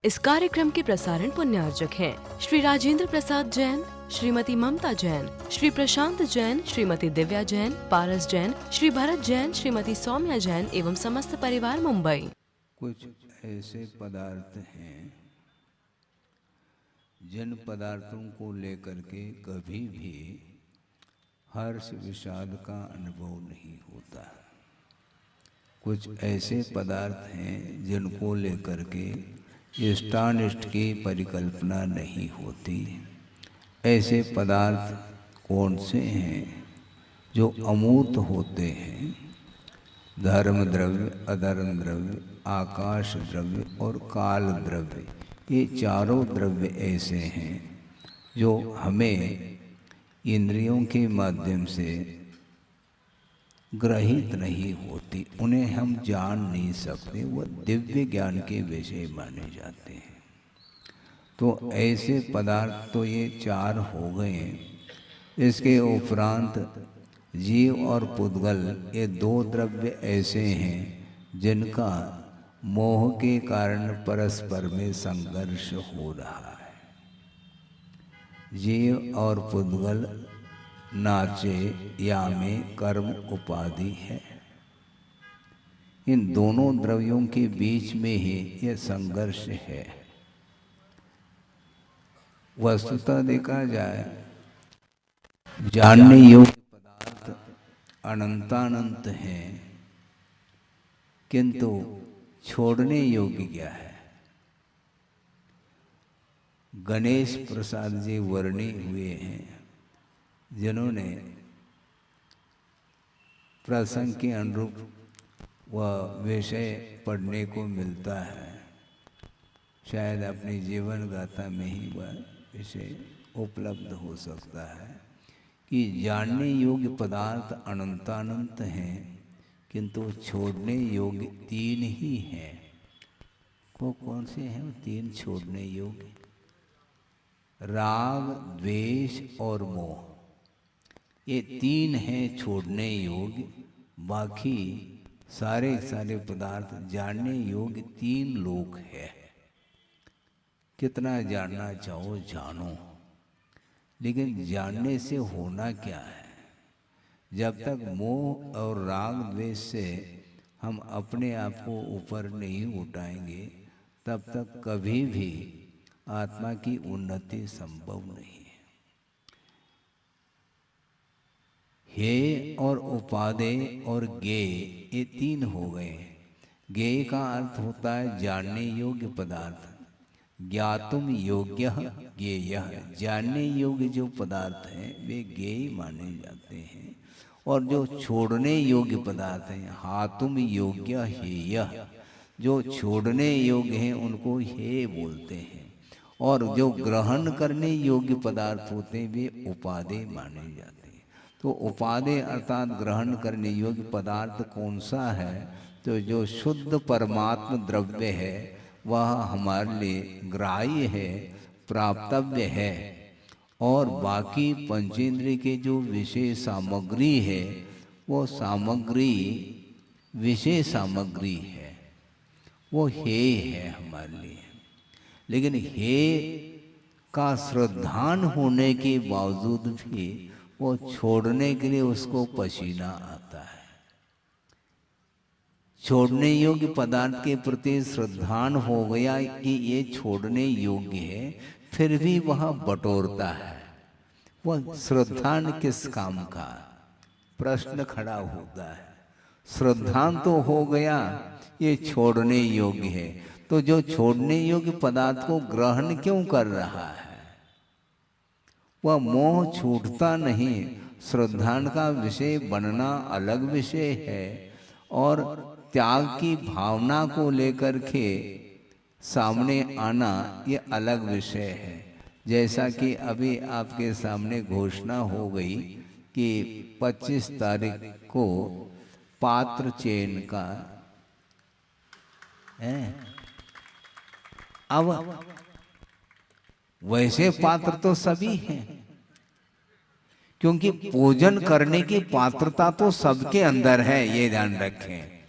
इस कार्यक्रम के प्रसारण पुण्यार्चक हैं श्री राजेंद्र प्रसाद जैन, श्रीमती ममता जैन, श्री प्रशांत जैन, श्रीमती दिव्या जैन, पारस जैन, श्री भरत जैन, श्रीमती सौम्या जैन एवं समस्त परिवार मुंबई। कुछ ऐसे पदार्थ हैं जिन पदार्थों को लेकर के कभी भी हर्ष विषाद का अनुभव नहीं होता। कुछ ऐसे पदार्थ हैं जिनको लेकर के इष्टानिष्ट की परिकल्पना नहीं होती। ऐसे पदार्थ कौन से हैं जो अमूर्त होते हैं? धर्म द्रव्य, अधर्म द्रव्य, आकाश द्रव्य और काल द्रव्य, ये चारों द्रव्य ऐसे हैं जो हमें इंद्रियों के माध्यम से ग्रहित नहीं होती, उन्हें हम जान नहीं सकते, वह दिव्य ज्ञान के विषय माने जाते हैं। तो ऐसे पदार्थ तो ये चार हो गए। इसके उपरांत जीव और पुद्गल, ये दो द्रव्य ऐसे हैं जिनका मोह के कारण परस्पर में संघर्ष हो रहा है। जीव और पुद्गल नाचे यामे कर्म उपाधि है। इन दोनों द्रव्यों के बीच में ही यह संघर्ष है। वस्तुतः देखा जाए, जानने योग्य पदार्थ अनंतानंत हैं, किंतु छोड़ने योग्य क्या है? गणेश प्रसाद जी वर्णी हुए हैं जिन्होंने प्रसंग के अनुरूप वह विषय पढ़ने को मिलता है। शायद अपनी जीवन गाथा में ही वह विषय उपलब्ध हो सकता है कि जानने योग्य पदार्थ अनंतानंत हैं, किंतु छोड़ने योग्य तीन ही हैं। कौन से हैं वो तीन छोड़ने योग्य? राग, द्वेष और मोह, ये तीन हैं छोड़ने योग्य। बाकी सारे पदार्थ जानने योग्य तीन लोक है। कितना जानना चाहो जानो, लेकिन जानने से होना क्या है? जब तक मोह और राग द्वेष से हम अपने आप को ऊपर नहीं उठाएंगे, तब तक कभी भी आत्मा की उन्नति संभव नहीं है। हे और उपादेय और ज्ञेय, ये तीन हो गए। ज्ञेय का अर्थ होता है जानने योग्य पदार्थ। ज्ञातुम योग्य ज्ञेय, जानने योग्य जो पदार्थ हैं वे ज्ञेय माने जाते हैं। और जो छोड़ने योग्य पदार्थ हैं, हातुम योग्य हेय, जो छोड़ने योग्य हैं उनको हे बोलते हैं। और जो ग्रहण करने योग्य पदार्थ होते हैं वे उपादेय माने जाते हैं। तो उपादेय अर्थात ग्रहण करने योग्य पदार्थ कौन सा है? तो जो शुद्ध परमात्म द्रव्य है वह हमारे लिए ग्राह्य है, प्राप्तव्य है। और बाकी पंचेंद्रिय के जो विषय सामग्री है वो सामग्री विषय सामग्री है, वो हे है हमारे लिए। लेकिन हे का श्रद्धान होने के बावजूद भी वो छोड़ने के लिए उसको पसीना आता है। छोड़ने योग्य पदार्थ के प्रति श्रद्धान हो गया कि ये छोड़ने योग्य है, फिर भी वह बटोरता है। वह श्रद्धान किस काम का? प्रश्न खड़ा होता है। श्रद्धान तो हो गया, ये छोड़ने योग्य है, तो जो छोड़ने योग्य पदार्थ को ग्रहण क्यों कर रहा है? वह मोह छूटता नहीं। श्रद्धान का विषय बनना अलग विषय है और त्याग की भावना को लेकर के सामने आना ये अलग विषय है। जैसा कि अभी आपके सामने घोषणा हो गई कि 25 तारीख को पात्र चयन का है। अब वैसे पात्र तो सभी हैं, क्योंकि पूजन करने की पात्रता तो सबके अंदर है, ये ध्यान रखें।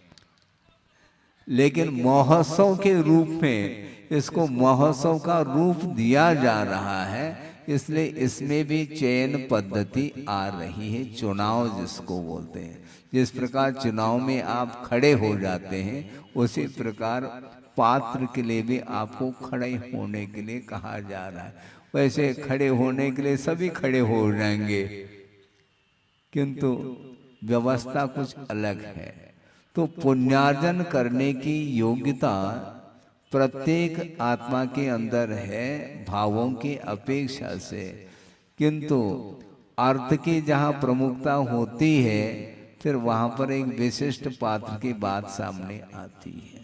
लेकिन महोत्सव के रूप में इसको महोत्सव का रूप दिया जा रहा है, इसलिए इसमें भी चयन पद्धति आ रही है, चुनाव जिसको बोलते हैं। जिस प्रकार चुनाव में आप खड़े हो जाते हैं, उसी प्रकार पात्र के लिए भी आपको खड़े होने के लिए कहा जा रहा है। वैसे खड़े होने के लिए सभी खड़े हो जाएंगे, किंतु व्यवस्था कुछ अलग है। तो पुण्यार्जन करने की योग्यता प्रत्येक आत्मा के अंदर है, भावों की अपेक्षा से, किंतु अर्थ की जहाँ प्रमुखता होती है, फिर वहां पर एक विशिष्ट पात्र की बात सामने आती है।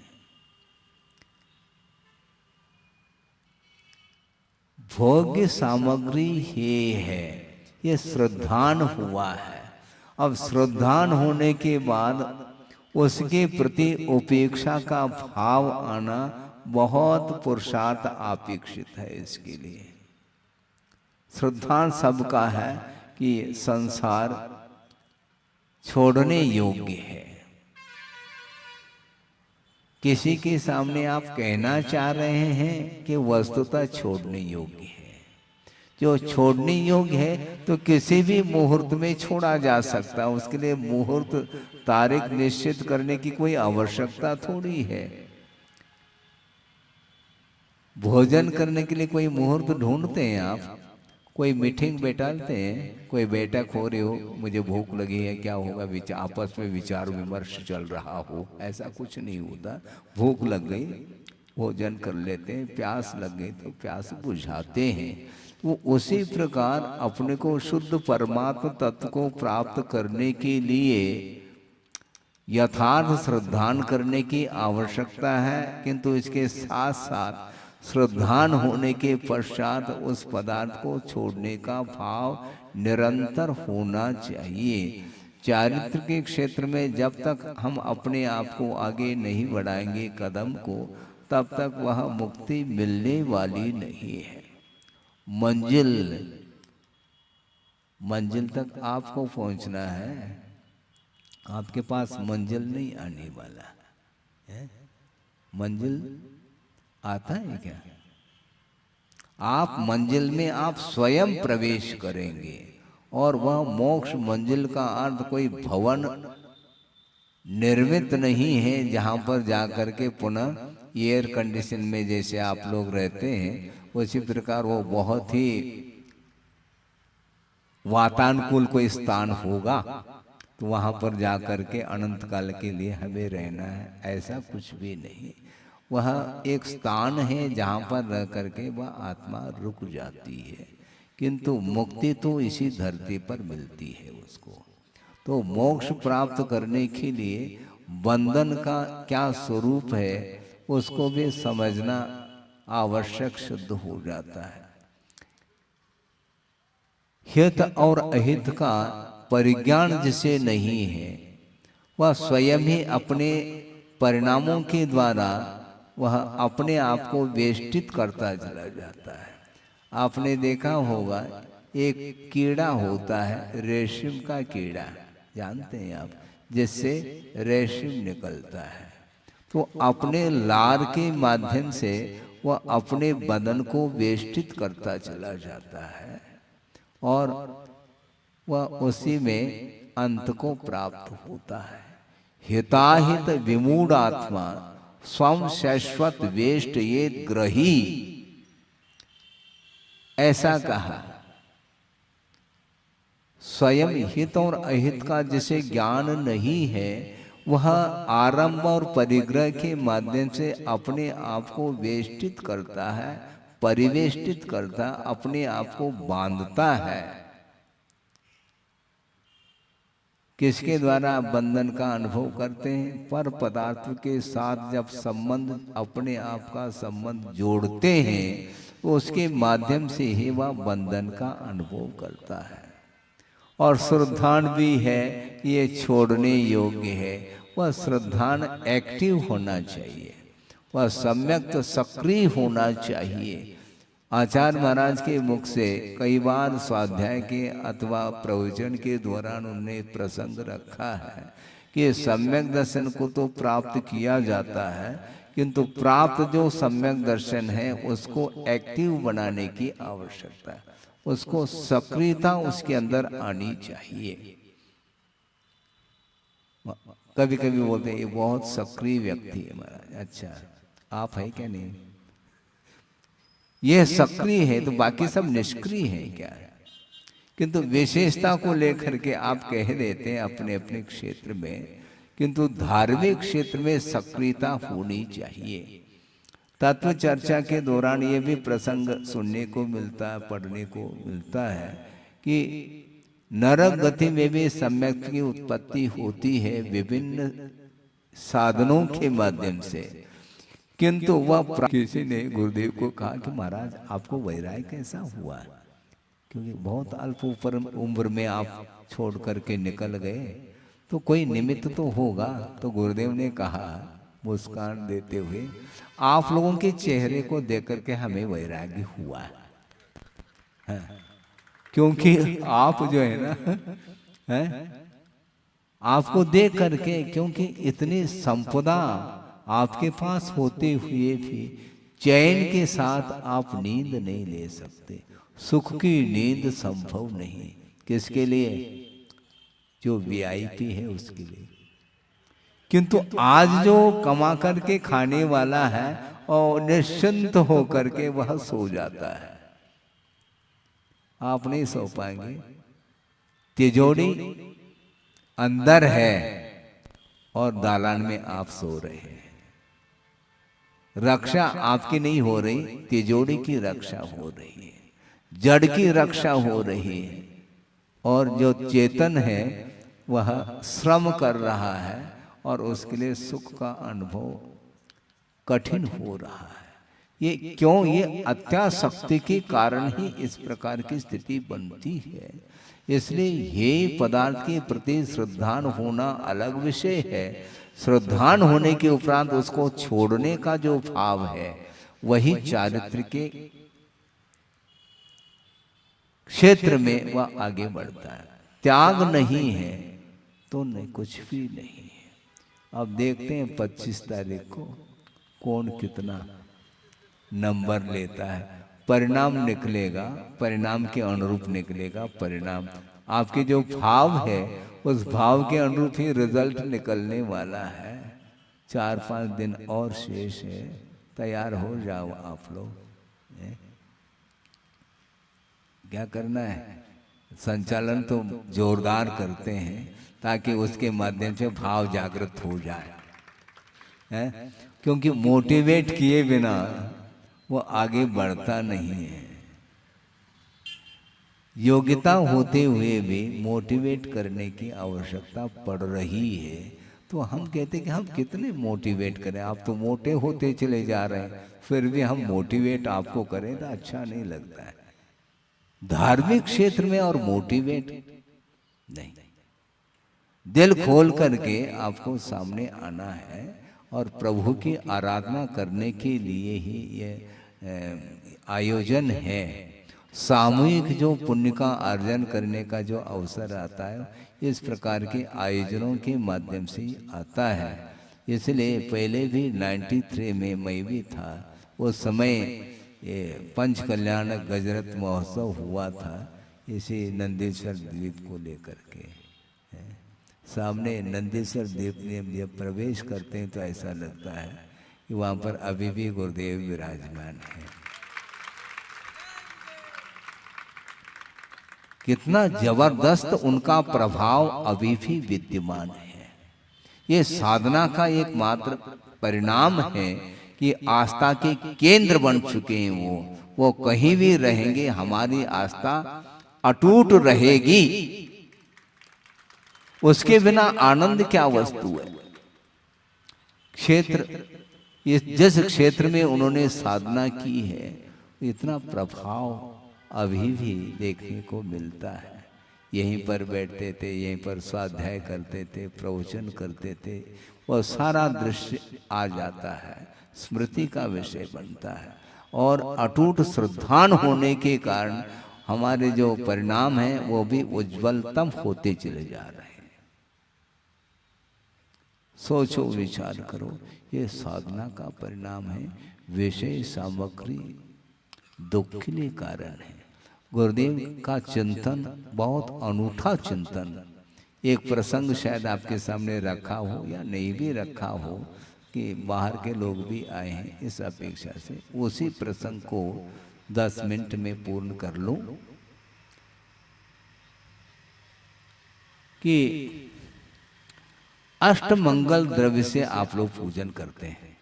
भोग्य सामग्री ये है, ये श्रद्धान हुआ है। अब श्रद्धान होने के बाद उसके प्रति उपेक्षा का भाव आना बहुत पुरुषार्थ अपेक्षित है। इसके लिए श्रद्धान सबका है कि संसार छोड़ने योग्य है। किसी के सामने आप कहना चाह रहे हैं कि वस्तुतः छोड़ने योग्य है। जो छोड़ने योग्य है तो किसी भी मुहूर्त में छोड़ा जा सकता है। उसके लिए मुहूर्त तारीख निश्चित करने की कोई आवश्यकता थोड़ी है। भोजन करने के लिए कोई मुहूर्त ढूंढते हैं आप, कोई मीटिंग बैठाते हैं, कोई बैठक हो रही हो, मुझे भूख लगी है, क्या होगा, आपस में विचार विमर्श चल रहा हो, ऐसा कुछ नहीं होता। भूख लग गई भोजन कर लेते हैं, प्यास लग गई तो प्यास बुझाते हैं। वो उसी प्रकार अपने को शुद्ध परमात्म तत्व को प्राप्त करने के लिए यथार्थ श्रद्धान करने की आवश्यकता है, किंतु इसके साथ साथ श्रद्धान होने के पश्चात उस पदार्थ को छोड़ने का भाव निरंतर होना चाहिए। चारित्र के क्षेत्र में जब तक हम अपने आप को आगे नहीं बढ़ाएंगे कदम को, तब तक वह मुक्ति मिलने वाली नहीं है। मंजिल तक आपको पहुंचना है, आपके पास मंजिल नहीं आने वाला है। मंजिल आता है क्या? आप मंजिल में आप स्वयं प्रवेश करेंगे, और वह मोक्ष मंजिल का अर्थ कोई भवन निर्मित नहीं है जहां पर जाकर के पुनः एयर कंडीशन में जैसे आप लोग रहते हैं, उसी प्रकार वो बहुत ही वातानुकूल कोई स्थान होगा तो वहां पर जाकर के अनंत काल के लिए हमें रहना है, ऐसा कुछ भी नहीं। वह एक स्थान है जहाँ पर रह करके वह आत्मा रुक जाती है, किंतु मुक्ति तो इसी धरती पर मिलती है उसको। तो मोक्ष प्राप्त करने के लिए बंधन का क्या स्वरूप है उसको भी समझना आवश्यक सिद्ध हो जाता है। हित और अहित का परिज्ञान जिसे नहीं है, वह स्वयं ही अपने परिणामों के द्वारा वह अपने आप को वेष्टित करता चला जाता है। आपने देखा होगा एक कीड़ा होता है, रेशम का कीड़ा, जानते हैं आप, जिससे रेशम निकलता है। तो अपने लार के माध्यम से वह अपने बदन को वेष्टित करता चला जाता है, और वह उसी में अंत को प्राप्त होता है। हिताहित विमूढ़ आत्मा स्वम शाश्वत वेष्ट ये ग्रही, ऐसा कहा। स्वयं हित और अहित का जिसे ज्ञान नहीं है, वह आरंभ और परिग्रह के माध्यम से अपने आप को वेष्टित करता है, परिवेष्टित करता, अपने आप को बांधता है। किसके द्वारा आप बंधन का अनुभव करते हैं? पर पदार्थ के साथ जब संबंध, अपने आप का संबंध जोड़ते हैं, तो उसके माध्यम से ही वह बंधन का अनुभव करता है। और श्रद्धान भी है, ये छोड़ने योग्य है। वह श्रद्धान एक्टिव होना चाहिए, वह सम्यक सक्रिय होना चाहिए। आचार्य महाराज के मुख से कई बार स्वाध्याय के अथवा प्रवचन के दौरान उन्होंने प्रसंग रखा है कि सम्यक दर्शन को तो प्राप्त किया जाता है, किंतु प्राप्त जो सम्यक दर्शन है उसको एक्टिव बनाने की आवश्यकता है, उसको सक्रियता उसके अंदर आनी चाहिए। कभी कभी बोलते हैं ये बहुत सक्रिय व्यक्ति है महाराज। अच्छा, आप है क्या? नहीं, ये सक्रिय है तो बाकी सब निष्क्रिय है क्या? किंतु विशेषता को लेकर के आप कह देते हैं अपने अपने क्षेत्र में, किंतु धार्मिक क्षेत्र में सक्रियता होनी चाहिए। तत्व चर्चा के दौरान ये भी प्रसंग सुनने को मिलता है, पढ़ने को मिलता है कि नरक गति में भी सम्यक की उत्पत्ति होती है विभिन्न साधनों के माध्यम से, किंतु वह किसी ने गुरुदेव को कहा कि महाराज आपको वैराग्य कैसा हुआ, क्योंकि बहुत अल्प उम्र में आप छोड़ करके निकल गए, तो कोई निमित्त तो होगा। तो गुरुदेव ने कहा मुस्कान देते हुए, आप लोगों के चेहरे को देख करके हमें वैराग्य हुआ है, क्योंकि आप जो है ना आपको देख करके, क्योंकि इतनी संपदा आपके पास होते हुए भी चैन के साथ आप नींद नहीं ले सकते, सुख की नींद संभव नहीं। किसके लिए? जो वीआईपी है उसके लिए। किंतु आज जो कमा करके खाने वाला है और निश्चिंत होकर के वह सो जाता है, आप नहीं सो पाएंगे। तिजोरी अंदर है और दालान में आप सो रहे हैं, रक्षा आपकी नहीं हो रही, तिजोरी की रक्षा हो रही है, जड़ की रक्षा हो रही है, और जो चेतन है वह श्रम कर रहा है और उसके लिए सुख का अनुभव कठिन हो रहा है। ये क्यों? ये अत्यासक्ति के कारण ही इस प्रकार की स्थिति बनती है। इसलिए ये पदार्थ के प्रति श्रद्धान होना अलग विषय है, श्रद्धान होने के उपरांत उसको छोड़ने का जो भाव है वही चारित्र के क्षेत्र में वह आगे बढ़ता है। त्याग नहीं है तो नहीं, कुछ भी नहीं है। अब देखते हैं 25 तारीख को कौन कितना नंबर लेता है, परिणाम निकलेगा, परिणाम के अनुरूप निकलेगा परिणाम। आपके जो भाव है उस भाव के अनुरूप ही रिजल्ट निकलने वाला है। 4-5 दिन और शेष है, तैयार हो जाओ आप लोग। क्या करना है? संचालन तो जोरदार करते हैं ताकि उसके माध्यम से भाव जागृत हो जाए, है? क्योंकि मोटिवेट किए बिना वो आगे बढ़ता नहीं है। योग्यता होते हुए भी मोटिवेट करने की आवश्यकता पड़ रही है। तो हम कहते हैं कि हम कितने मोटिवेट करें, आप तो मोटे होते चले जा रहे हैं, फिर भी हम मोटिवेट आपको करें तो अच्छा नहीं लगता है। धार्मिक क्षेत्र में और मोटिवेट नहीं, दिल खोल करके आपको सामने आना है और प्रभु की आराधना करने के लिए ही ये आयोजन है। सामूहिक जो पुण्य का अर्जन करने का जो अवसर आता है इस प्रकार के आयोजनों के माध्यम से आता है। इसलिए पहले भी 93 में मैं भी था, उस समय ये पंच कल्याण गजरत महोत्सव हुआ था इसी नंदीश्वर द्वीप को लेकर के। सामने नंदीश्वर द्वीप में जब प्रवेश करते हैं तो ऐसा लगता है कि वहाँ पर अभी भी गुरुदेव विराजमान है। कितना जबरदस्त उनका प्रभाव अभी भी विद्यमान है। ये साधना का एकमात्र परिणाम है कि आस्था के केंद्र बन चुके हैं। वो कहीं भी रहेंगे, हमारी आस्था अटूट रहेगी। उसके बिना आनंद क्या वस्तु है। क्षेत्र, जिस क्षेत्र में उन्होंने साधना की है इतना प्रभाव अभी भी देखने को मिलता है। यहीं पर बैठते थे, यहीं पर स्वाध्याय करते थे, प्रवचन करते थे, वो सारा दृश्य आ जाता है, स्मृति का विषय बनता है। और अटूट श्रद्धान होने के कारण हमारे जो परिणाम हैं वो भी उज्ज्वलतम होते चले जा रहे हैं। सोचो विचार करो, ये साधना का परिणाम है। विषय सामग्री दुख के लिए कारण है। गुरुदेव का चिंतन बहुत अनूठा चिंतन। एक प्रसंग शायद आपके सामने रखा हो या नहीं भी रखा हो कि बाहर के लोग भी आए हैं, इस अपेक्षा से उसी प्रसंग को 10 मिनट में पूर्ण कर लो कि अष्टमंगल द्रव्य से आप लोग पूजन करते हैं।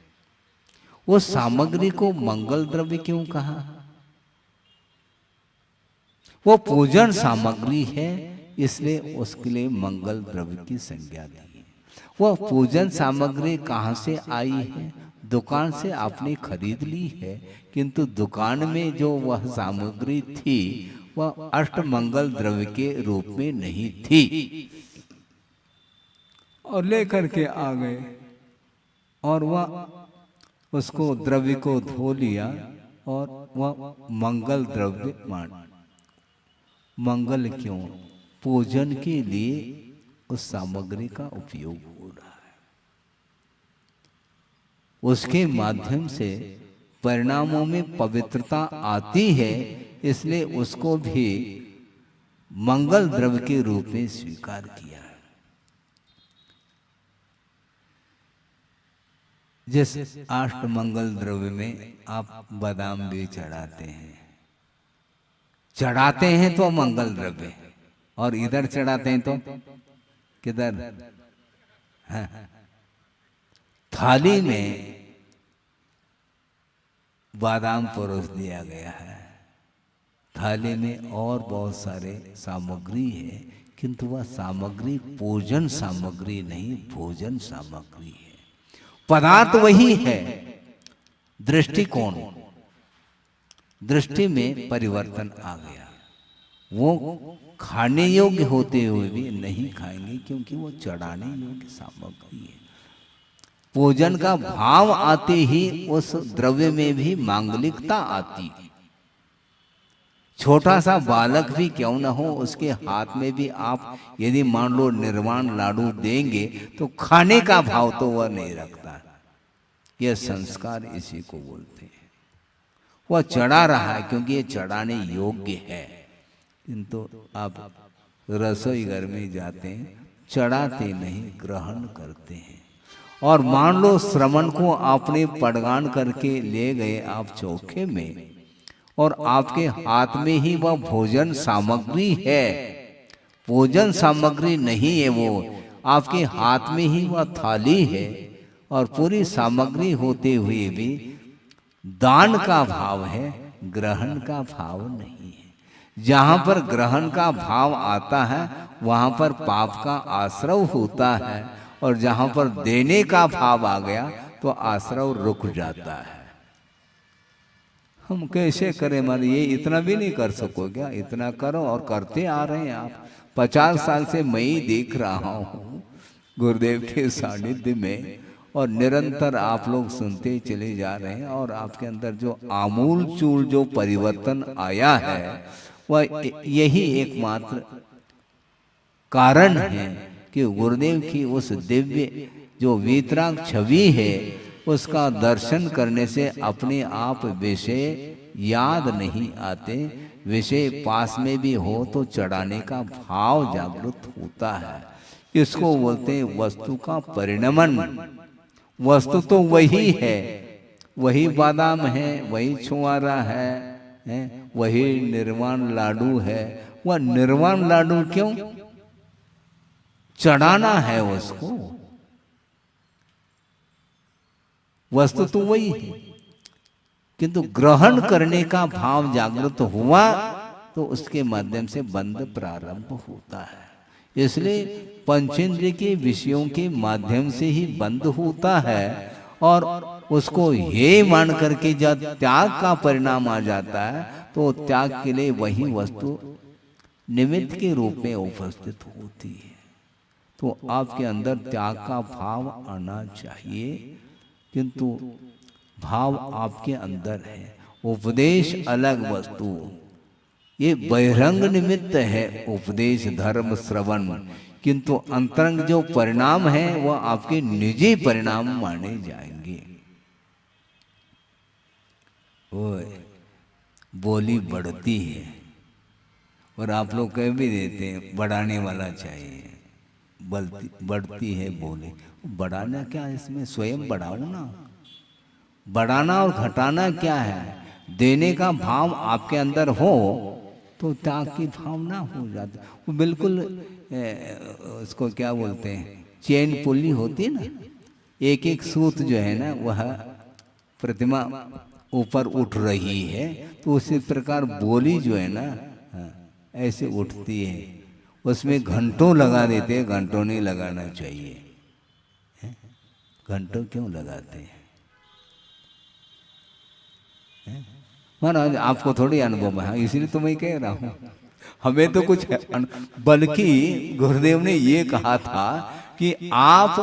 वो सामग्री को मंगल द्रव्य क्यों कहा? वो पूजन सामग्री है, इसलिए उसके लिए मंगल द्रव्य की संज्ञा दी है। वह पूजन सामग्री कहाँ से आई है? दुकान से आपने खरीद ली है, किंतु दुकान में जो वह सामग्री थी वह अष्टमंगल द्रव्य के रूप में नहीं थी, और लेकर के आ गए और वह उसको द्रव्य को धो लिया और वह मंगल द्रव्य मान। मंगल क्यों? पूजन के लिए उस सामग्री का उपयोग हो रहा है, उसके माध्यम से परिणामों में पवित्रता आती है, इसलिए उसको भी मंगल द्रव्य के रूप में स्वीकार किया है। जिस अष्टमंगल द्रव्य में आप बादाम भी चढ़ाते हैं तो मंगल द्रव्य, और इधर चढ़ाते हैं तो किधर? हाँ। थाली में बादाम परोस दिया गया है, थाली में और बहुत सारे सामग्री है, किंतु वह सामग्री पूजन सामग्री नहीं, भोजन सामग्री है। पदार्थ वही है, दृष्टिकोण, दृष्टि में परिवर्तन आ गया। वो खाने योग्य होते हुए भी नहीं खाएंगे, क्योंकि वो चढ़ाने योग्य सामग्री है। पूजन का भाव आते ही उस द्रव्य में भी मांगलिकता आती है। छोटा सा बालक भी क्यों न हो, उसके हाथ में भी आप यदि मान लो निर्वाण लाडू देंगे तो खाने का भाव तो वह नहीं रखता। यह संस्कार इसी को बोलते हैं। वह चढ़ा रहा है क्योंकि ये चढ़ाने योग्य है, किंतु आप रसोई घर में जाते हैं, चढ़ाते नहीं, ग्रहण करते हैं। और मान लो श्रवण को आपने पड़गान करके ले गए आप चौके में, और आपके हाथ में ही वह भोजन सामग्री है, भोजन सामग्री नहीं है, वो आपके हाथ में ही वह थाली है, और पूरी सामग्री होते हुए भी दान का भाव है, ग्रहण का भाव नहीं है। जहां पर ग्रहण का भाव आता है वहां पर पाप का आश्रव होता है, और जहां पर देने का भाव आ गया तो आश्रव रुक जाता है। हम कैसे करें? मान ये इतना भी नहीं कर सको क्या? इतना करो, और करते आ रहे हैं आप। 50 साल से मैं ही देख रहा हूँ गुरुदेव के सानिध्य में, और निरंतर आप लोग सुनते चले जा रहे हैं। और आपके अंदर जो आमूल चूल जो परिवर्तन आया है वह यही एकमात्र कारण है कि गुरुदेव की उस दिव्य जो वीतराग छवि है उसका दर्शन करने से अपने आप विषय याद नहीं आते। विषय पास में भी हो तो चढ़ाने का भाव जागृत होता है। इसको बोलते हैं वस्तु का परिणमन। वस्तु तो वही है, वही बादाम है, वही छुआरा है, वही निर्वाण लाडू है। वह निर्वाण लाडू क्यों? चढ़ाना है उसको। वस्तु तो वही है, किंतु ग्रहण करने का भाव जागृत हुआ तो उसके माध्यम से बंध प्रारंभ होता है। इसलिए पंचेंद्रिय के विषयों के माध्यम से ही बंद होता है, और उसको हे मान करके जब त्याग का परिणाम आ जाता है तो त्याग के लिए वही वस्तु निमित्त के रूप में उपस्थित होती है। तो आपके अंदर त्याग का भाव आना चाहिए, किंतु भाव आपके अंदर है। उपदेश अलग वस्तु, ये बहिरंग निमित्त है। उपदेश धर्म श्रवण किंतु अंतरंग जो परिणाम है वह आपके निजी परिणाम माने जाएंगे। वो बोली बढ़ती है और आप लोग कह भी देते हैं बढ़ाने वाला चाहिए, बढ़ती है बोली। बढ़ाना क्या है इसमें, स्वयं बढ़ाओ ना। बढ़ाना और घटाना क्या है, देने का भाव आपके अंदर हो तो त्याग की भावना हो जाती। वो बिल्कुल उसको क्या बोलते हैं, चेन पुली होती है ना, एक एक सूत जो है ना वह प्रतिमा ऊपर उठ रही है, तो उसी प्रकार बोली जो है ना ऐसे उठती है। उसमें घंटों लगा देते हैं, घंटों नहीं लगाना चाहिए। घंटों क्यों लगाते हैं? महाराज आपको थोड़ी अनुभव है, इसलिए तो मैं कह रहा हूँ, हमें तो कुछ बल्कि गुरुदेव ने ये कहा था कि आप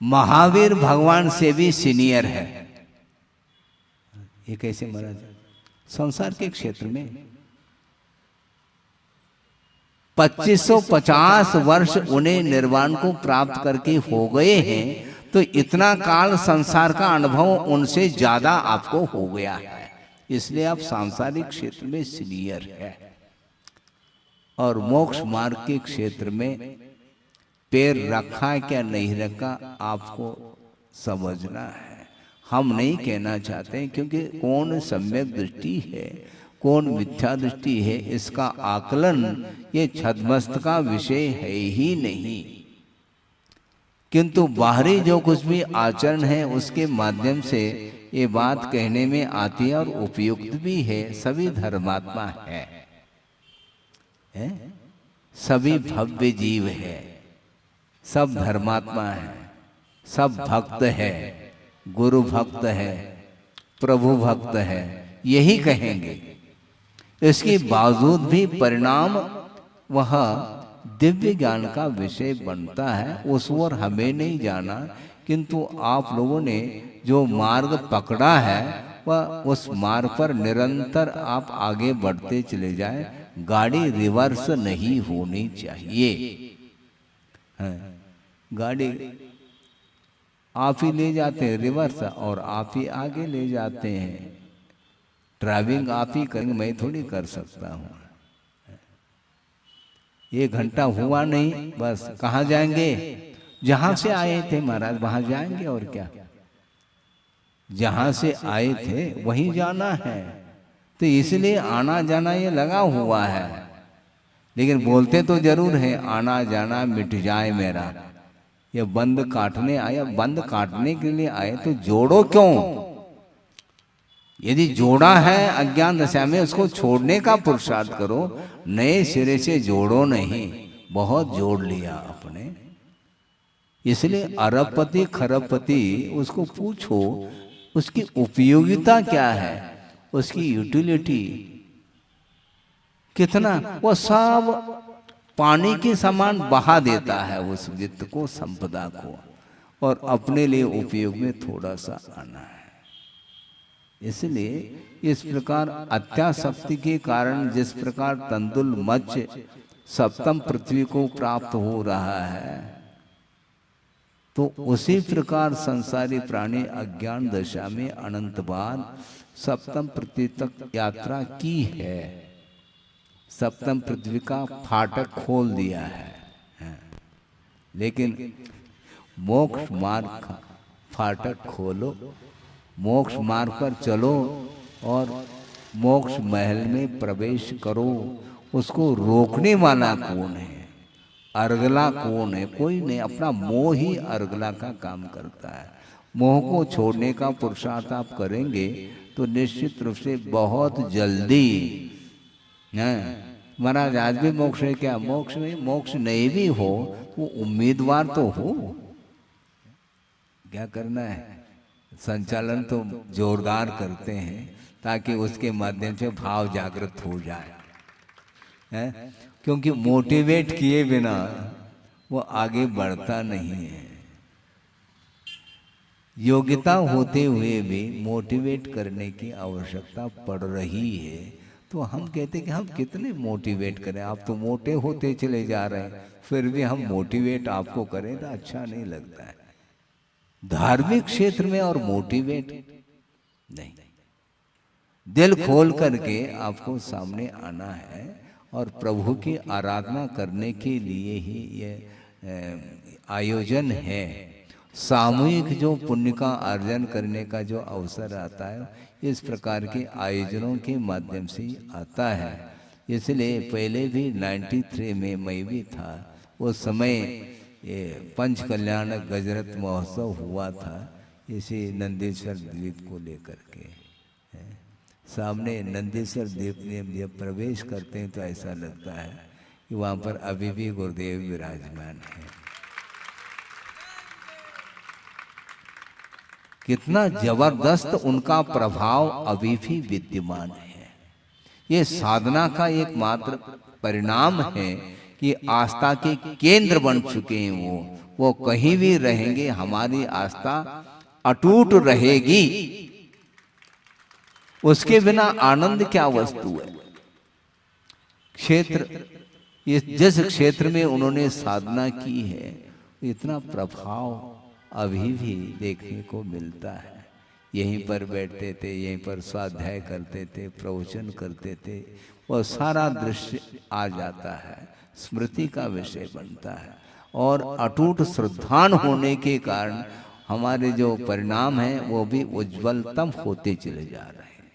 महावीर भगवान से भी सीनियर है। ये कैसे महाराज? संसार के क्षेत्र में 2550 वर्ष उन्हें निर्वाण को प्राप्त करके हो गए हैं, तो इतना काल संसार का अनुभव उनसे ज्यादा आपको हो गया है, इसलिए आप सांसारिक क्षेत्र में सीनियर है। और मोक्ष मार्ग के क्षेत्र में पैर रखा है क्या नहीं रखा आपको समझना है। हम नहीं कहना चाहते हैं, क्योंकि कौन सम्यक दृष्टि है कौन मिथ्या दृष्टि है इसका आकलन ये छद्मस्त का विषय है ही नहीं। किंतु बाहरी जो कुछ भी आचरण है उसके माध्यम से ये बात कहने में आती है और उपयुक्त भी है। सभी धर्मात्मा है, सभी भव्य जीव है, सब धर्मात्मा है, सब भक्त है, गुरु भक्त है, प्रभु भक्त है, यही कहेंगे। इसके बावजूद भी परिणाम वह दिव्य ज्ञान का विषय बनता है, उस ओर हमें नहीं जाना। किंतु आप लोगों ने जो मार्ग पकड़ा है वह उस मार्ग पर निरंतर आप आगे बढ़ते चले जाएं। गाड़ी रिवर्स नहीं होनी चाहिए। गाड़ी आप ही ले जाते हैं रिवर्स और आप ही आगे ले जाते हैं। ड्राइविंग आप ही करेंगे, मैं थोड़ी कर सकता हूँ। 1 घंटा हुआ नहीं, बस कहाँ जाएंगे? जहां से आए थे महाराज वहां जाएंगे, और क्या। जहां से आए थे वहीं जाना है, तो इसलिए आना जाना ये लगा हुआ है। लेकिन बोलते तो जरूर है आना जाना मिट जाए मेरा। ये बंद काटने आया, बंद काटने के लिए आए तो जोड़ो क्यों? यदि जोड़ा है अज्ञान दशा में उसको छोड़ने का पुरुषार्थ करो, नए सिरे से जोड़ो नहीं। बहुत जोड़ लिया आपने, इसलिए अरबपति खरबपति उसको पूछो उसकी उपयोगिता क्या है, उसकी यूटिलिटी कितना। वो सब पानी के समान बहा देता है उस वित्त को, संपदा को, और अपने लिए उपयोग में थोड़ा सा आना है। इसलिए इस प्रकार अत्यासक्ति के कारण जिस प्रकार तंदुल मत्स्य सप्तम पृथ्वी को प्राप्त हो रहा है, तो उसी प्रकार संसारी प्राणी अज्ञान दशा में अनंत बार सप्तम पृथ्वी तक यात्रा की है। सप्तम पृथ्वी का फाटक खोल दिया है, लेकिन मोक्ष मार्ग का फाटक खोलो, मोक्ष मार्ग पर चलो और मोक्ष महल में प्रवेश करो। उसको रोकने वाला कौन है? अर्गला कौन है? कोई नहीं। अपना मोह ही अर्गला का काम करता है। मोह को छोड़ने का पुरुषार्थ आप करेंगे तो निश्चित रूप से बहुत जल्दी महाराज आज भी मोक्ष है क्या? मोक्ष में मोक्ष नहीं भी हो वो उम्मीदवार तो हो। क्या करना है? संचालन तो जोरदार करते हैं ताकि उसके माध्यम से भाव जागृत हो जाए, है? क्योंकि मोटिवेट किए बिना वो आगे बढ़ता नहीं है। योग्यता होते हुए भी मोटिवेट करने की आवश्यकता पड़ रही है। तो हम कहते कि हम कितने मोटिवेट करें, आप तो मोटे होते चले जा रहे हैं, फिर भी हम मोटिवेट आपको करें तो अच्छा नहीं लगता है। धार्मिक क्षेत्र में और मोटिवेट नहीं, दिल खोल करके आपको सामने आना है और प्रभु की आराधना करने के लिए ही ये आयोजन है। सामूहिक जो पुण्य का अर्जन करने का जो अवसर आता है, इस प्रकार के आयोजनों के माध्यम से आता है। इसलिए पहले भी 93 में मैं भी था, उस समय ये पंच कल्याण गजरत महोत्सव हुआ था, इसी नंदीश्वर द्वीप को लेकर के। सामने नंदीश्वर द्वीप में जब प्रवेश करते हैं तो ऐसा लगता है कि वहाँ पर अभी भी गुरुदेव विराजमान है। कितना जबरदस्त उनका प्रभाव अभी भी विद्यमान है। ये साधना का एकमात्र परिणाम है कि आस्था के केंद्र बन चुके हैं वो कहीं भी रहेंगे, हमारी आस्था अटूट रहेगी। उसके बिना आनंद क्या वस्तु है। क्षेत्र, जिस क्षेत्र में उन्होंने साधना की है, इतना प्रभाव अभी भी देखने को मिलता है। यहीं पर बैठते थे, यहीं पर स्वाध्याय करते थे, प्रवचन करते थे, वह सारा दृश्य आ जाता है, स्मृति का विषय बनता है। और अटूट श्रद्धान होने के कारण हमारे जो परिणाम हैं वो भी उज्ज्वलतम होते चले जा रहे हैं।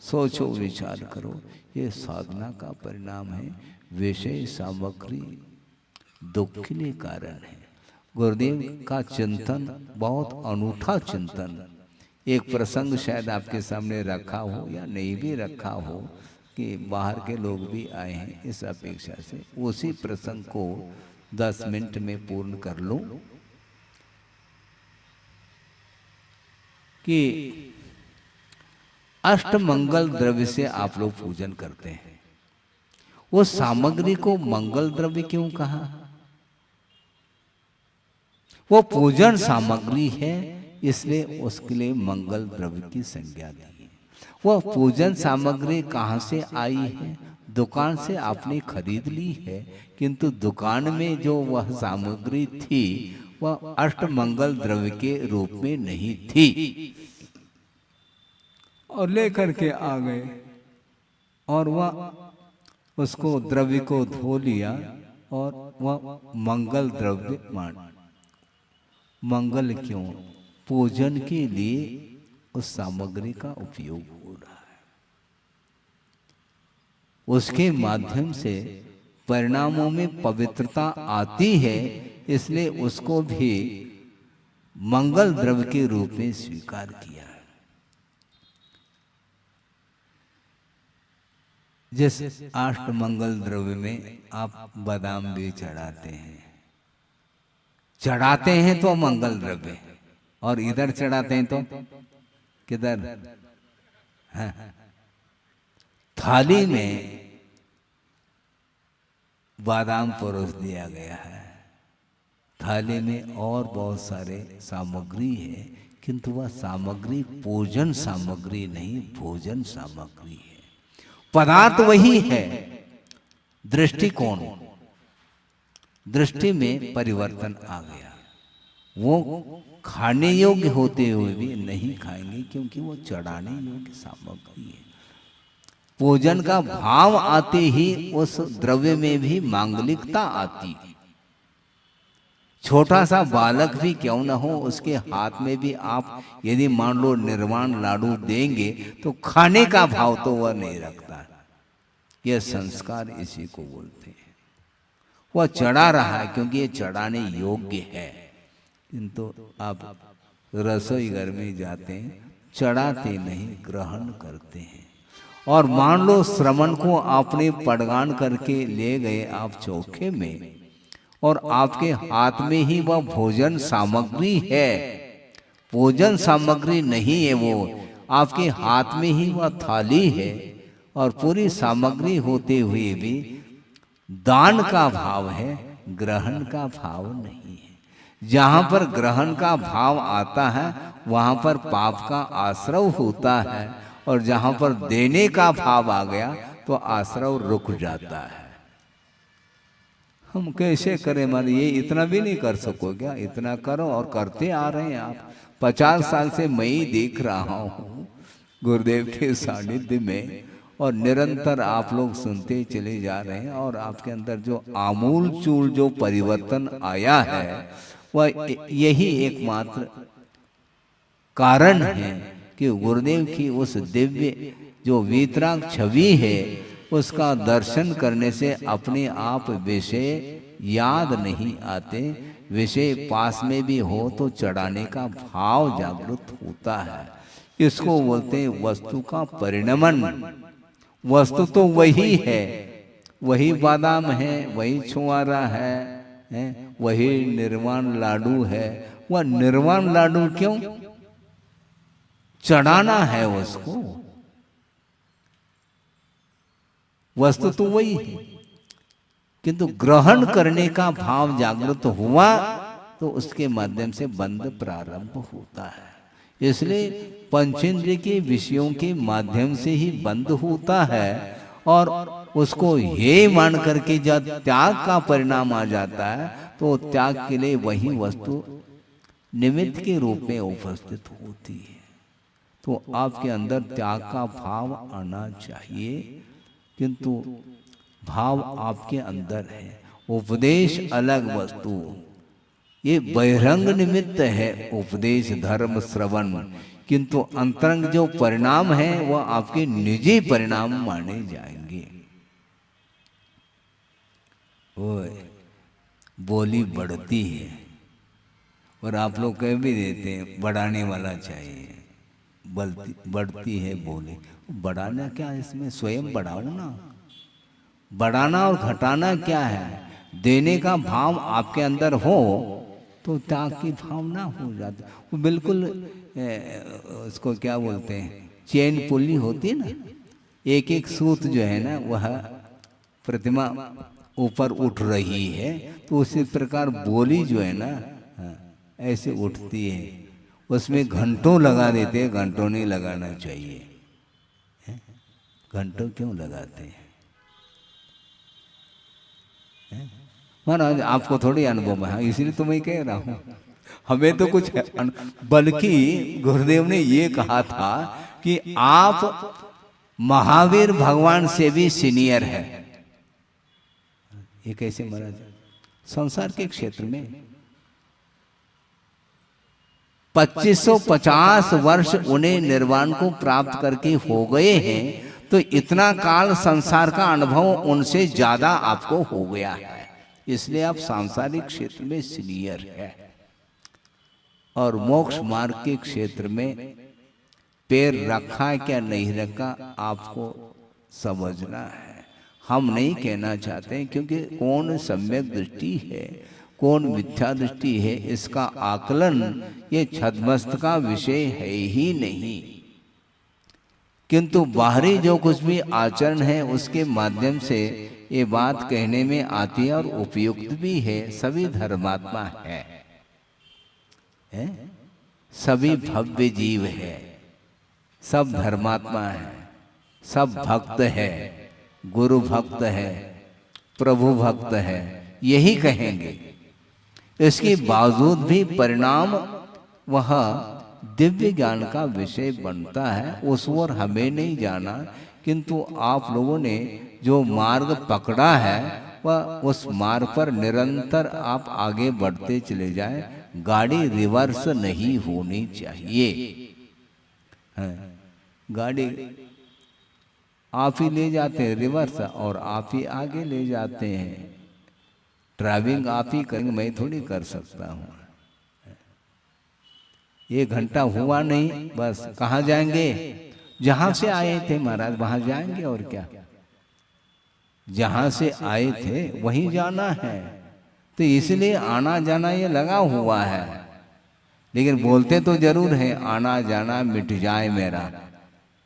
सोचो, विचार करो, ये साधना का परिणाम है। विषय सामग्री दुख के लिए कारण है। गुरुदेव का चिंतन बहुत अनूठा चिंतन। एक प्रसंग शायद आपके सामने रखा हो या नहीं भी रखा हो कि बाहर के लोग भी आए हैं, इस अपेक्षा से उसी प्रसंग को 10 मिनट में पूर्ण कर लूं कि अष्टमंगल द्रव्य से आप लोग पूजन करते हैं। वो सामग्री को मंगल द्रव्य क्यों कहा? वो पूजन सामग्री है, इसलिए उसके लिए मंगल द्रव्य की संज्ञा दी है। वह पूजन सामग्री कहाँ से आई है? दुकान से आपने खरीद ली है, किंतु दुकान में जो वह सामग्री थी वह अष्टमंगल द्रव्य के रूप में नहीं थी, और लेकर के आ गए और वह उसको द्रव्य को धो लिया और वह मंगल द्रव्य मान। मंगल क्यों? पूजन के लिए उस सामग्री का उपयोग हो रहा है। उसके माध्यम से परिणामों में पवित्रता आती है, इसलिए उसको भी मंगल द्रव्य के रूप में स्वीकार किया है। जिस अष्ट मंगल द्रव्य में आप बादाम भी चढ़ाते हैं तो मंगल द्रव्य, और इधर चढ़ाते हैं तो किधर? हाँ, थाली में बादाम परोस दिया गया है, थाली में और बहुत सारे सामग्री है, किंतु वह सामग्री पूजन सामग्री नहीं, भोजन सामग्री है। पदार्थ वही है, दृष्टिकोण, दृष्टि में परिवर्तन आ गया। वो खाने योग्य होते हुए भी नहीं खाएंगे, क्योंकि वो चढ़ाने योग्य सामग्री है। पूजन का भाव आते ही उस द्रव्य में भी मांगलिकता आती है। छोटा सा बालक भी क्यों न हो, उसके हाथ में भी आप यदि मान लो निर्वाण लाडू देंगे तो खाने का भाव तो वह नहीं रखता। यह संस्कार इसी को बोलते हैं। वह चढ़ा रहा है क्योंकि ये चढ़ाने योग्य है, किंतु आप रसोई घर में जाते हैं, चढ़ाते नहीं, ग्रहण करते हैं। और मान लो श्रवण को आपने पड़गान करके ले गए आप चौके में, और आपके हाथ में ही वह भोजन सामग्री है, भोजन सामग्री नहीं है, वो आपके हाथ में ही वह थाली है, और पूरी सामग्री होते हुए भी दान का भाव है, ग्रहण का भाव नहीं है। जहाँ पर ग्रहण का भाव आता है वहाँ पर पाप का आश्रय होता है, और जहां पर देने का भाव आ गया तो आश्रव रुक जाता है। हम कैसे करें, मान ये इतना भी नहीं कर सको क्या? इतना करो, और करते आ रहे हैं आप। 50 साल से मैं ही देख रहा हूँ गुरुदेव के सानिध्य में, और निरंतर आप लोग सुनते चले जा रहे हैं। और आपके अंदर जो आमूल चूल जो परिवर्तन आया है वह यही एकमात्र कारण है कि गुरुदेव की उस दिव्य जो वीतराग छवि है उसका दर्शन करने से अपने आप विषय याद नहीं आते। विषय पास में भी हो तो चढ़ाने का भाव जागृत होता है। इसको बोलते हैं वस्तु का परिणमन। वस्तु तो वही है, वही बादाम है, वही छुआरा है, वही निर्वाण लाडू है। वह निर्वाण लाडू क्यों? चढ़ाना है उसको। वस्तु तो वही है, किंतु ग्रहण करने का भाव जागृत हुआ तो उसके माध्यम से बंध प्रारंभ होता है। इसलिए पंचेंद्रिय के विषयों के माध्यम से ही बंध होता है, और उसको ये मान करके जब त्याग का परिणाम आ जाता है तो त्याग के लिए वही वस्तु निमित्त के रूप में उपस्थित होती है। तो आपके अंदर त्याग का भाव आना चाहिए, किंतु भाव आपके अंदर है। उपदेश अलग वस्तु, ये बहिरंग निमित्त है उपदेश धर्म श्रवण, किंतु अंतरंग जो परिणाम है वह आपके निजी परिणाम माने जाएंगे। ओए बोली बढ़ती है और आप लोग कह भी देते हैं बढ़ाने वाला चाहिए, बढ़ती है बोली। बढ़ाना क्या है इसमें? स्वयं बढ़ाओ ना। बढ़ाना और घटाना क्या है? देने का भाव आपके अंदर हो तो त्याग की भावना हो जाती। वो बिल्कुल उसको क्या बोलते हैं, चेन पुली होती है ना, एक एक सूत जो है ना वह प्रतिमा ऊपर उठ रही है, तो उसी प्रकार बोली जो है ना ऐसे उठती है। उसमें घंटों लगा देते हैं, घंटों नहीं लगाना चाहिए। घंटों क्यों लगाते हैं? महाराज आपको थोड़ी अनुभव है, इसलिए तो मैं कह रहा हूँ। हमें तो कुछ बल्कि गुरुदेव ने ये कहा था कि आप महावीर भगवान से भी सीनियर है। ये कैसे महाराज? संसार के क्षेत्र में 2550 वर्ष उन्हें निर्वाण को प्राप्त करके हो गए हैं, तो इतना काल संसार का अनुभव उनसे ज्यादा आपको हो गया है। इसलिए आप सांसारिक क्षेत्र में सीनियर है, और मोक्ष मार्ग के क्षेत्र में पैर रखा है क्या नहीं रखा आपको समझना है। हम नहीं कहना चाहते, क्योंकि कौन सम्यक दृष्टि है कौन मिथ्या दृष्टि है इसका आकलन ये छद्मस्त का विषय है ही नहीं। किंतु बाहरी जो कुछ भी आचरण है उसके माध्यम से ये बात कहने में आती है और उपयुक्त भी है। सभी धर्मात्मा है, सभी भव्य जीव है, सब धर्मात्मा है, सब भक्त है, गुरु भक्त है, प्रभु भक्त है, यही कहेंगे। इसके बावजूद भी परिणाम वह दिव्य ज्ञान का विषय बनता है। उस ओर हमें नहीं जाना, किंतु आप लोगों ने जो मार्ग पकड़ा है वह उस मार्ग पर निरंतर आप आगे बढ़ते चले जाएं। गाड़ी रिवर्स नहीं होनी चाहिए। गाड़ी आप ही ले जाते हैं रिवर्स, और आप ही आगे ले जाते हैं। ड्राइविंग आप ही करेंगे, मैं थोड़ी कर सकता हूँ। 1 घंटा हुआ नहीं, बस कहाँ जाएंगे? जहां से आए थे महाराज वहां जाएंगे, और क्या? जहां से आए थे वहीं जाना है। तो इसलिए आना जाना ये लगा हुआ है, लेकिन बोलते तो जरूर है आना जाना मिट जाए मेरा।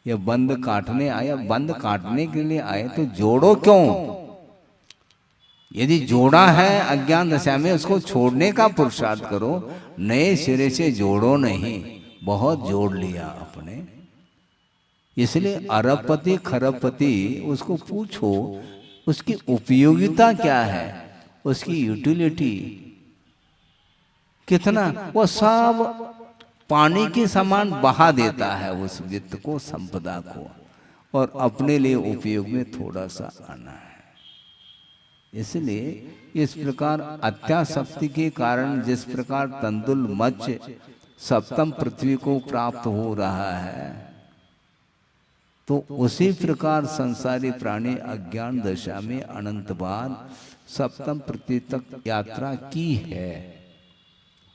ये बंद काटने आया, बंद काटने के लिए आए तो जोड़ो क्यों? यदि जोड़ा है अज्ञान दशा में, उसको छोड़ने का पुरुषार्थ करो, नए सिरे से जोड़ो नहीं। बहुत जोड़ लिया आपने, इसलिए अरबपति खरबपति उसको पूछो उसकी उपयोगिता क्या है, उसकी यूटिलिटी कितना, वो सब पानी के समान बहा देता है उस वित्त को, संपदा को, और अपने लिए उपयोग में थोड़ा सा आना है। इसलिए इस प्रकार अत्यासक्ति के कारण जिस प्रकार तंदुल मत्स्य सप्तम पृथ्वी को प्राप्त हो रहा है, तो उसी प्रकार संसारी प्राणी अज्ञान दशा में अनंत बार सप्तम पृथ्वी तक यात्रा की है,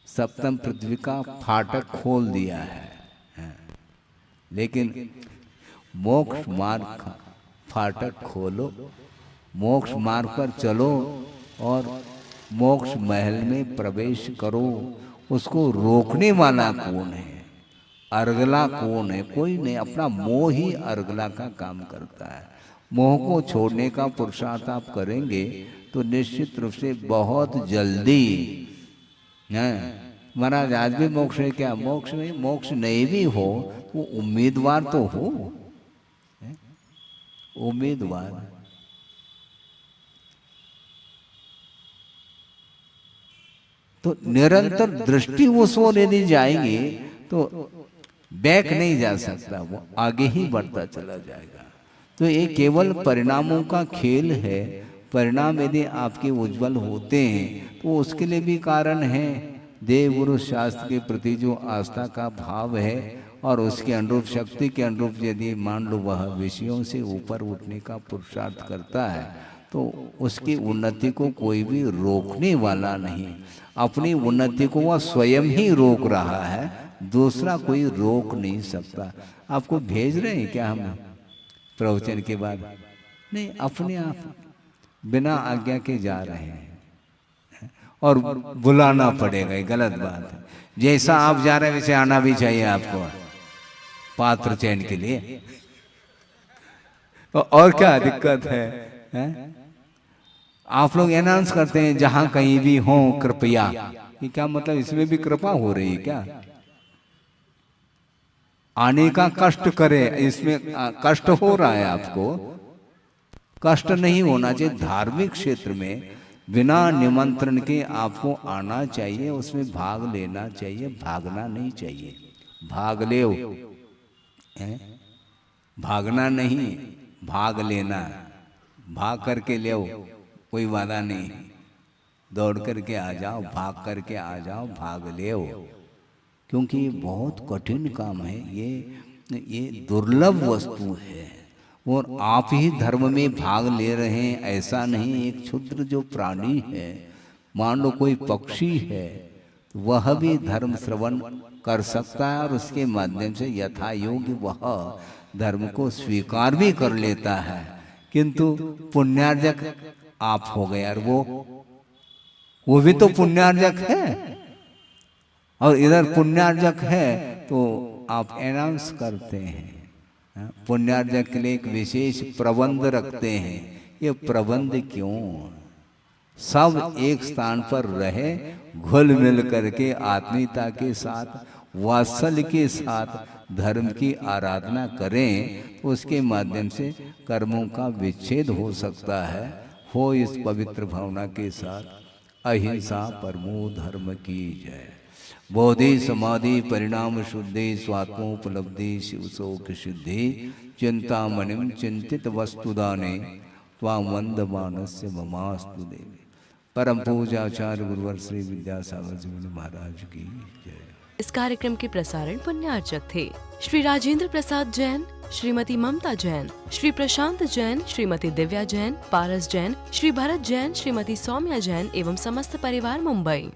सप्तम पृथ्वी का फाटक खोल दिया है। लेकिन मोक्ष मार्ग का फाटक खोलो, मोक्ष मार्ग पर चलो और मोक्ष महल में प्रवेश करो। उसको रोकने वाला कौन है, अर्गला कौन है? कोई नहीं, अपना मोह ही अर्गला का काम करता है। मोह को छोड़ने का पुरुषार्थ आप करेंगे तो निश्चित रूप से बहुत जल्दी महाराज आज भी मोक्ष है क्या? मोक्ष नहीं, मोक्ष नहीं भी हो वो उम्मीदवार तो हो, उम्मीदवार। तो निरंतर दृष्टि उस ओर यदि जाएंगे तो बैक नहीं जा सकता, वो आगे ही बढ़ता चला जाएगा। तो ये केवल परिणामों का खेल है। परिणाम यदि आपके उज्जवल होते हैं तो उसके लिए भी कारण है। देव गुरु शास्त्र के प्रति जो आस्था का भाव है और उसके अनुरूप शक्ति के अनुरूप यदि मान लो वह विषयों से ऊपर उठने का पुरुषार्थ करता है तो उसकी उन्नति को कोई भी रोकने वाला नहीं। अपनी उन्नति को वह स्वयं ही रोक रहा है, दूसरा कोई रोक नहीं सकता। आपको भेज रहे हैं क्या हम प्रवचन के बाद? नहीं, अपने आप बिना आज्ञा के जा रहे हैं और बुलाना पड़ेगा, ये गलत बात है। जैसा आप जा रहे हैं वैसे आना भी चाहिए आपको पात्र चयन के लिए। और क्या दिक्कत है? आप लोग अनाउंस करते हैं जहां कहीं भी हो कृपया, ये क्या मतलब? इसमें भी कृपा हो रही है क्या? आने का कष्ट करे, इसमें कष्ट हो रहा है आपको? कष्ट नहीं होना चाहिए। धार्मिक क्षेत्र में बिना निमंत्रण के आपको आना चाहिए, उसमें भाग लेना चाहिए, भागना नहीं चाहिए। भाग ले, भागना नहीं, भाग लेना। भाग करके ले, कोई वादा नहीं। दौड़ करके आ जाओ, भाग करके आ जाओ, भाग ले, क्योंकि ये बहुत कठिन काम है। ये दुर्लभ वस्तु है और आप ही धर्म में भाग ले रहे हैं ऐसा नहीं। एक क्षुद्र जो प्राणी है, मान लो कोई पक्षी है, वह भी धर्म श्रवण कर सकता है और उसके माध्यम से यथा योग्य वह धर्म को स्वीकार भी कर लेता है। किंतु पुण्यार्जक आप हो गए और वो भी तो पुण्यार्जक है, और इधर पुण्यार्जक है तो आप अनाउंस करते हैं। पुण्यार्जक के लिए एक विशेष प्रबंध रखते हैं। ये प्रबंध क्यों? सब एक स्थान पर रहे, घुल मिल करके आत्मीयता के साथ, वात्सल्य के साथ धर्म की आराधना करें तो उसके माध्यम से कर्मों का विच्छेद हो सकता है। हो इस पवित्र भावना के साथ अहिंसा परमो धर्म की जय। बोधि समाधि परिणाम शुद्धि स्वात्मोपलब्धि शिव शोक सिद्धि चिंतामणिम चिंतित वस्तुदाने त्वां वंदमानस्य ममास्तु देवी। परम पूज्य आचार्य गुरुवर श्री विद्यासागर जी महाराज की जय। इस कार्यक्रम के प्रसारण पुण्यार्चक थे श्री राजेंद्र प्रसाद जैन, श्रीमती ममता जैन, श्री प्रशांत जैन, श्रीमती दिव्या जैन, पारस जैन, श्री भरत जैन, श्रीमती सौम्या जैन एवं समस्त परिवार मुंबई।